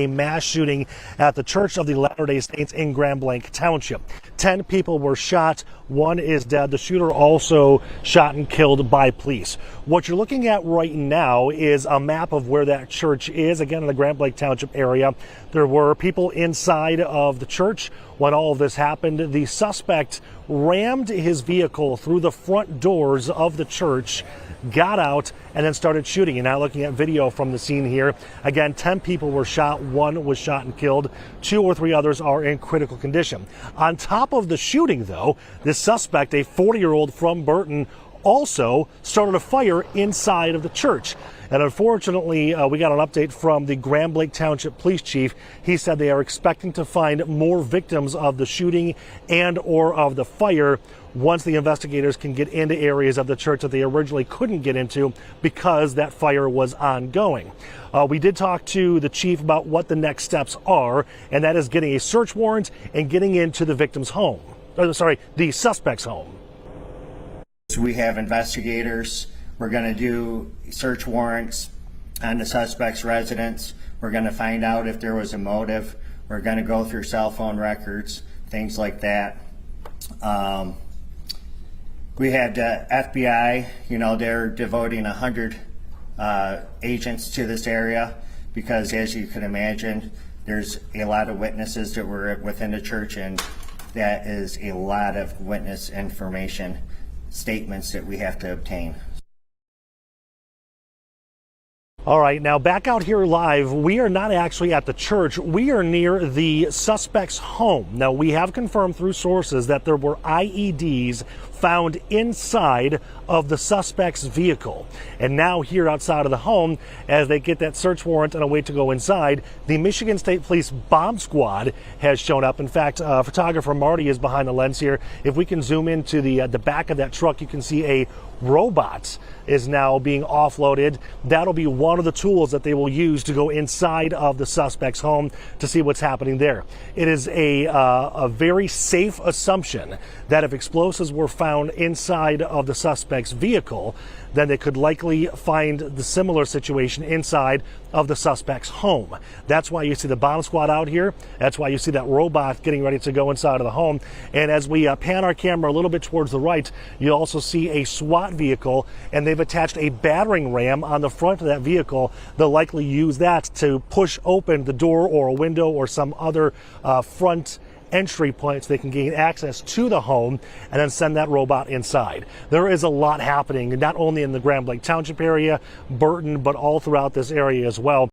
a mass shooting at the Church of the Latter-day Saints in Grand Blanc Township. 10 people were shot. 1 is dead. The shooter also shot and killed by police. What you're looking at right now is a map of where that church is, again in the Grand Blanc Township area. There were people inside of the church when all of this happened. The suspect rammed his vehicle through the front doors of the church, got out, and then started shooting. You're now looking at video from the scene here. Again, 10 people were shot. 1 was shot and killed. 2 or 3 others are in critical condition. On top of the shooting, though, this suspect, a 40-year-old from Burton, also started a fire inside of the church. And unfortunately, we got an update from the Grand Blanc Township Police Chief. He said they are expecting to find more victims of the shooting and or of the fire once the investigators can get into areas of the church that they originally couldn't get into because that fire was ongoing. We did talk to the chief about what the next steps are, and that is getting a search warrant and getting into the victim's home. The suspect's home. We have investigators. We're going to do search warrants on the suspect's residence. We're going to find out if there was a motive. We're going to go through cell phone records, things like that. We had FBI, they're devoting 100 agents to this area because, as you can imagine, there's a lot of witnesses that were within the church, and that is a lot of witness information, statements that we have to obtain. All right, now back out here live, we are not actually at the church. We are near the suspect's home. Now, we have confirmed through sources that there were IEDs found inside of the suspect's vehicle. And now here outside of the home, as they get that search warrant and a way to go inside, the Michigan State Police bomb squad has shown up. In fact, photographer Marty is behind the lens here. If we can zoom into the back of that truck, you can see a robot is now being offloaded. That'll be one of the tools that they will use to go inside of the suspect's home to see what's happening there. It is a very safe assumption that if explosives were found inside of the suspect's vehicle, then they could likely find the similar situation inside of the suspect's home. That's why you see the bomb squad out here. That's why you see that robot getting ready to go inside of the home. And as we pan our camera a little bit towards the right, you also see a SWAT vehicle, and they've attached a battering ram on the front of that vehicle. They'll likely use that to push open the door or a window or some other front entry point so they can gain access to the home and then send that robot inside. There is a lot happening, not only in the Grand Blanc Township area, Burton, but all throughout this area as well.